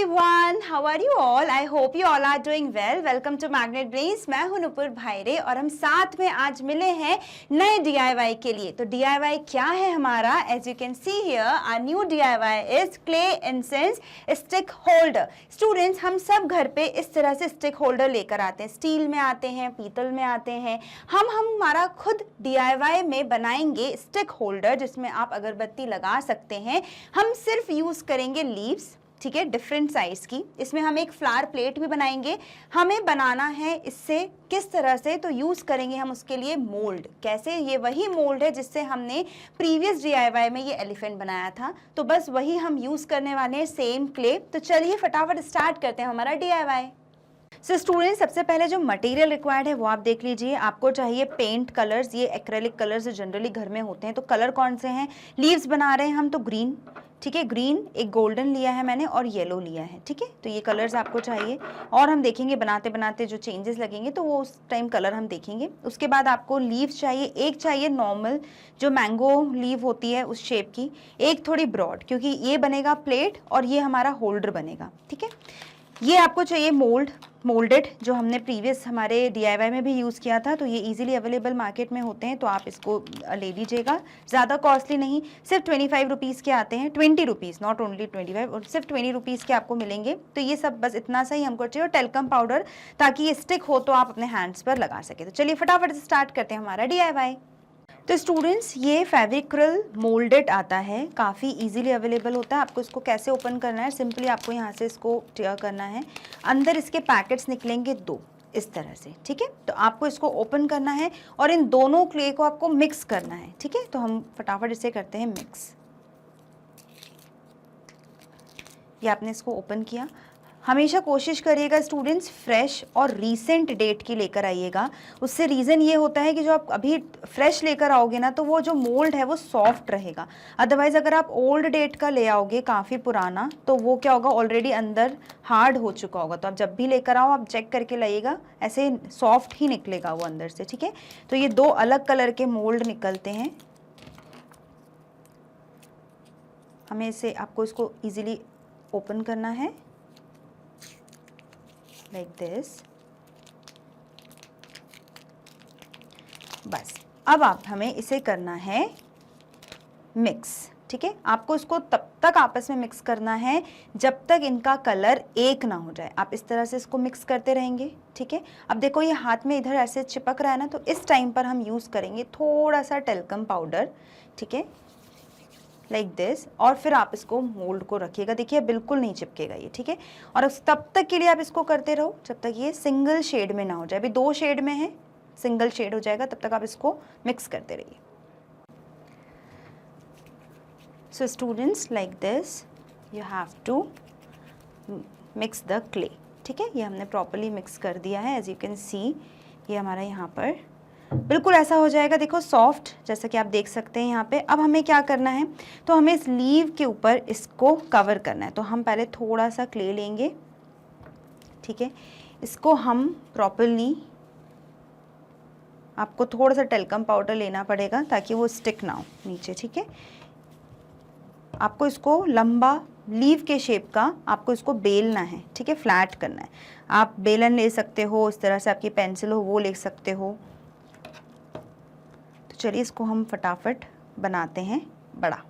everyone, how are you all? I hope you all are doing well. Welcome to Magnet Brains. मैं हूं नुपुर भाईरे और हम साथ में आज मिले हैं नए DIY के लिए। तो DIY क्या है हमारा? As you can see here, our new DIY is clay incense stick holder. Students, हम सब घर पे इस तरह से stick holder लेकर आते हैं। स्टील में आते हैं, पीतल में आते हैं। हम हमारा खुद DIY में बनाएंगे stick holder जिसमें आप अगरबत्ती लगा सकते हैं। हम सिर्फ यूज करेंगे लीव्स, ठीक है, डिफरेंट साइज की। इसमें हम एक फ्लावर प्लेट भी बनाएंगे। हमें बनाना है इससे किस तरह से, तो यूज करेंगे हम उसके लिए मोल्ड। कैसे? ये वही मोल्ड है जिससे हमने प्रीवियस DIY में ये एलिफेंट बनाया था, तो बस वही हम यूज करने वाले हैं, सेम क्ले। तो चलिए फटाफट स्टार्ट करते हैं हमारा DIY। सो स्टूडेंट्स, सबसे पहले जो मटेरियल रिक्वायर्ड है वो आप देख लीजिए। आपको चाहिए पेंट कलर्स, ये एक्रेलिक कलर्स जो जनरली घर में होते हैं। तो कलर कौन से हैं? लीव्स बना रहे हैं हम तो ग्रीन, ठीक है, ग्रीन, एक गोल्डन लिया है मैंने और येलो लिया है, ठीक है। तो ये कलर्स आपको चाहिए और हम देखेंगे बनाते बनाते जो चेंजेस लगेंगे तो वो उस टाइम कलर हम देखेंगे। उसके बाद आपको लीव्स चाहिए, एक चाहिए नॉर्मल जो मैंगो लीव होती है उस शेप की, एक थोड़ी ब्रॉड, क्योंकि ये बनेगा प्लेट और ये हमारा होल्डर बनेगा, ठीक है। ये आपको चाहिए मोल्डेड, जो हमने प्रीवियस हमारे DIY में भी यूज़ किया था। तो ये इजीली अवेलेबल मार्केट में होते हैं, तो आप इसको ले लीजिएगा। ज़्यादा कॉस्टली नहीं, सिर्फ 25 रुपीज़ के आते हैं, 20 रुपीज़, नॉट ओनली 25, और सिर्फ 20 रुपीज़ के आपको मिलेंगे। तो ये सब बस इतना सा ही हमको चाहिए, और टेलकम पाउडर, ताकि ये स्टिक हो तो आप अपने हैंड्स पर लगा सके। तो चलिए फटाफट से स्टार्ट करते हैं हमारा DIY। तो स्टूडेंट्स, ये फेविक्रल मोल्डेड आता है, काफ़ी इजीली अवेलेबल होता है। आपको इसको कैसे ओपन करना है? सिंपली आपको यहाँ से इसको टेयर करना है। अंदर इसके पैकेट्स निकलेंगे 2 इस तरह से, ठीक है। तो आपको इसको ओपन करना है और इन दोनों क्ले को आपको मिक्स करना है, ठीक है। तो हम फटाफट इसे करते हैं मिक्स। ये आपने इसको ओपन किया। हमेशा कोशिश करिएगा स्टूडेंट्स फ्रेश और रीसेंट डेट की लेकर आइएगा। उससे रीज़न ये होता है कि जो आप अभी फ्रेश लेकर आओगे ना, तो वो जो मोल्ड है वो सॉफ्ट रहेगा। अदरवाइज़ अगर आप ओल्ड डेट का ले आओगे, काफ़ी पुराना, तो वो क्या होगा, ऑलरेडी अंदर हार्ड हो चुका होगा। तो आप जब भी लेकर आओ आप चेक करके लाइएगा, ऐसे सॉफ्ट ही निकलेगा वो अंदर से, ठीक है। तो ये 2 अलग कलर के मोल्ड निकलते हैं। हमें इसे, आपको इसको ईजिली ओपन करना है लाइक दिस। बस अब आप हमें इसे करना है मिक्स, ठीक है। आपको इसको तब तक आपस में मिक्स करना है जब तक इनका कलर एक ना हो जाए। आप इस तरह से इसको मिक्स करते रहेंगे, ठीक है। अब देखो ये हाथ में इधर ऐसे चिपक रहा है ना, तो इस टाइम पर हम यूज़ करेंगे थोड़ा सा टेलकम पाउडर, ठीक है, लाइक दिस। और फिर आप इसको मोल्ड को रखिएगा, देखिए बिल्कुल नहीं चिपकेगा ये, ठीक है। और तब तक के लिए आप इसको करते रहो जब तक ये सिंगल शेड में ना हो जाए। अभी 2 शेड में है, सिंगल शेड हो जाएगा तब तक आप इसको मिक्स करते रहिए। So students, like this you have to mix the clay, ठीक है। ये हमने प्रॉपरली मिक्स कर दिया है। एज यू कैन सी ये हमारा यहाँ पर बिल्कुल ऐसा हो जाएगा, देखो सॉफ्ट, जैसा कि आप देख सकते हैं यहाँ पे। अब हमें क्या करना है, तो हमें इस लीव के ऊपर इसको कवर करना है। तो हम पहले थोड़ा सा क्ले लेंगे, ठीक है। इसको हम प्रॉपरली, आपको थोड़ा सा टेलकम पाउडर लेना पड़ेगा ताकि वो स्टिक ना हो नीचे, ठीक है। आपको इसको लंबा लीव के शेप का आपको इसको बेलना है, ठीक है, फ्लैट करना है। आप बेलन ले सकते हो, इस तरह से आपकी पेंसिल हो वो ले सकते हो। चलिए इसको हम फटाफट बनाते हैं बड़ा।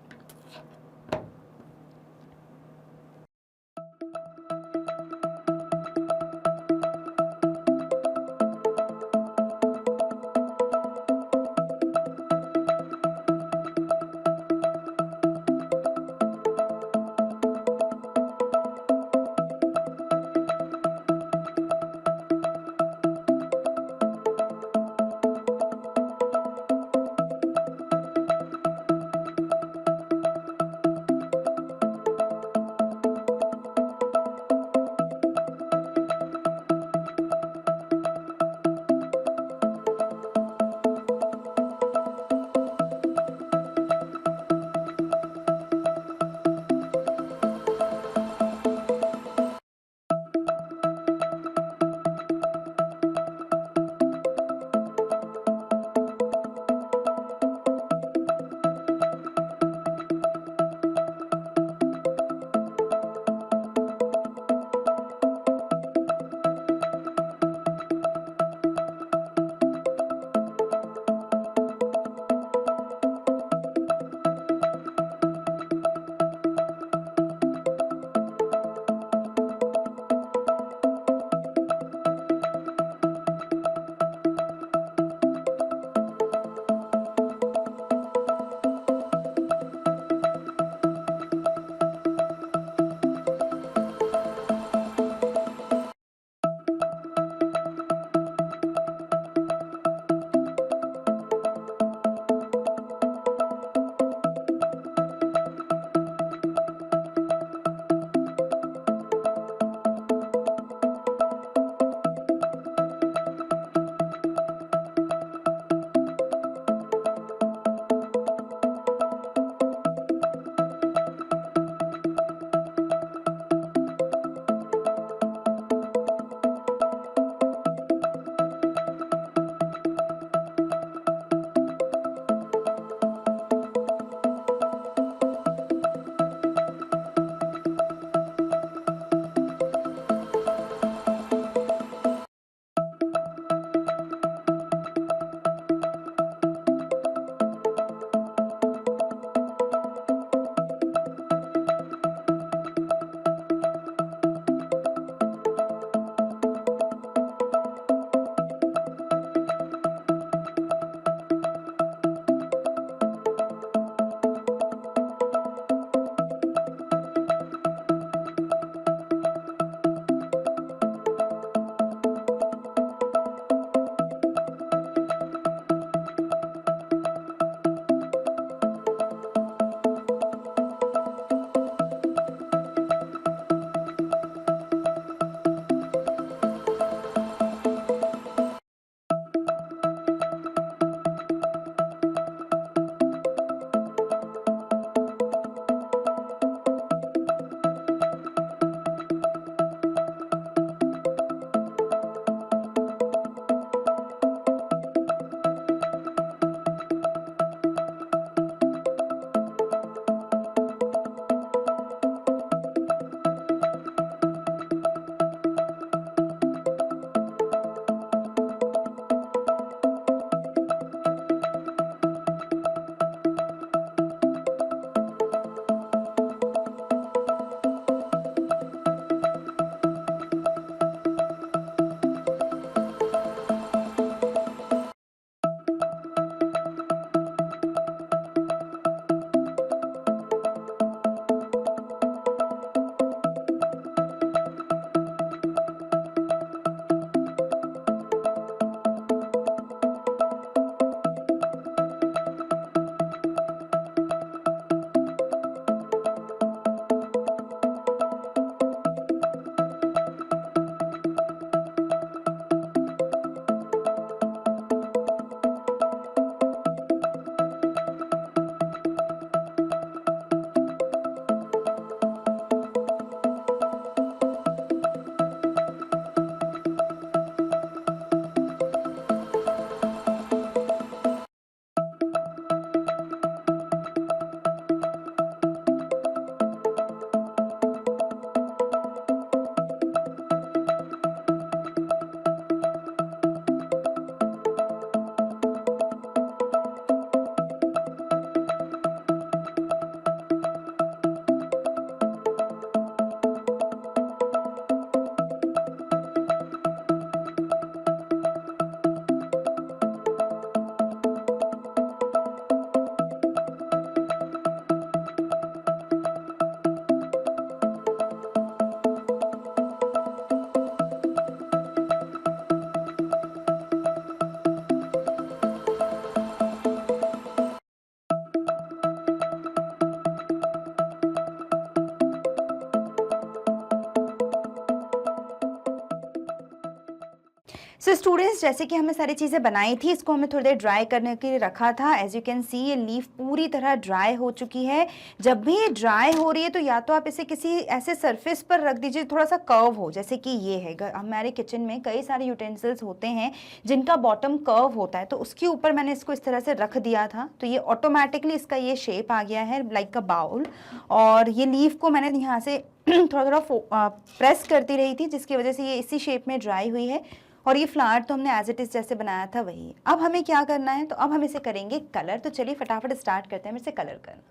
सो स्टूडेंट्स, जैसे कि हमने सारी चीज़ें बनाई थी, इसको हमें थोड़ी देर ड्राई करने के लिए रखा था। एज यू कैन सी ये लीफ पूरी तरह ड्राई हो चुकी है। जब भी ये ड्राई हो रही है तो या तो आप इसे किसी ऐसे सरफेस पर रख दीजिए थोड़ा सा कर्व हो, जैसे कि ये है। हमारे किचन में कई सारे यूटेंसिल्स होते हैं जिनका बॉटम कर्व होता है, तो उसके ऊपर मैंने इसको इस तरह से रख दिया था, तो ये ऑटोमेटिकली इसका ये शेप आ गया है लाइक अ बाउल। और ये लीफ को मैंने यहाँ से थोड़ा थोड़ा प्रेस करती रही थी, जिसकी वजह से ये इसी शेप में ड्राई हुई है। और ये फ्लावर तो हमने एज इट इज जैसे बनाया था वही। अब हमें क्या करना है, तो अब हम इसे करेंगे कलर। तो चलिए फटाफट स्टार्ट करते हैं इसे कलर करना।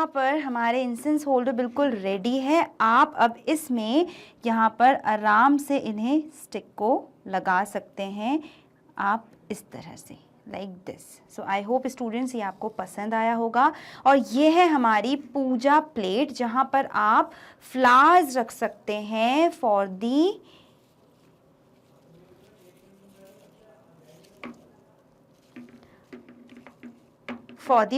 यहाँ पर हमारे इंसेंस होल्डर बिल्कुल रेडी है। आप अब इसमें यहाँ पर आराम से इन्हें स्टिक को लगा सकते हैं, आप इस तरह से, like this. So I hope students ये आपको पसंद आया होगा। और ये है हमारी पूजा प्लेट जहाँ पर आप फ्लावर्स रख सकते हैं फॉर दी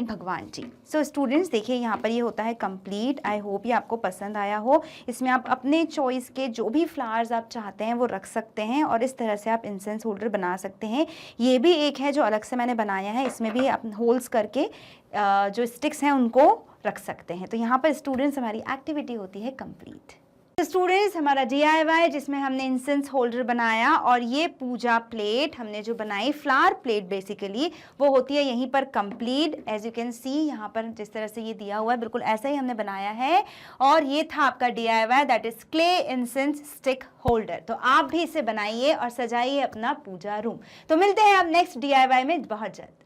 भगवान जी। सो स्टूडेंट्स देखिए यहाँ पर ये होता है कंप्लीट। आई होप ये आपको पसंद आया हो। इसमें आप अपने चॉइस के जो भी फ्लावर्स आप चाहते हैं वो रख सकते हैं और इस तरह से आप इंसेंस होल्डर बना सकते हैं। ये भी एक है जो अलग से मैंने बनाया है, इसमें भी आप होल्स करके जो स्टिक्स हैं उनको रख सकते हैं। तो यहाँ पर स्टूडेंट्स हमारी एक्टिविटी होती है कंप्लीट। स्टूडेंट्स हमारा DIY जिसमें हमने इंसेंस होल्डर बनाया और ये पूजा प्लेट हमने जो बनाई, फ्लावर प्लेट बेसिकली, वो होती है यहीं पर complete. As you can see यहाँ पर जिस तरह से ये दिया हुआ है बिल्कुल ऐसा ही हमने बनाया है। और ये था आपका DIY, that is clay incense stick holder. तो आप भी इसे बनाइए और सजाइए अपना पूजा रूम। तो मिलते हैं अब नेक्स्ट DIY में बहुत जल्द।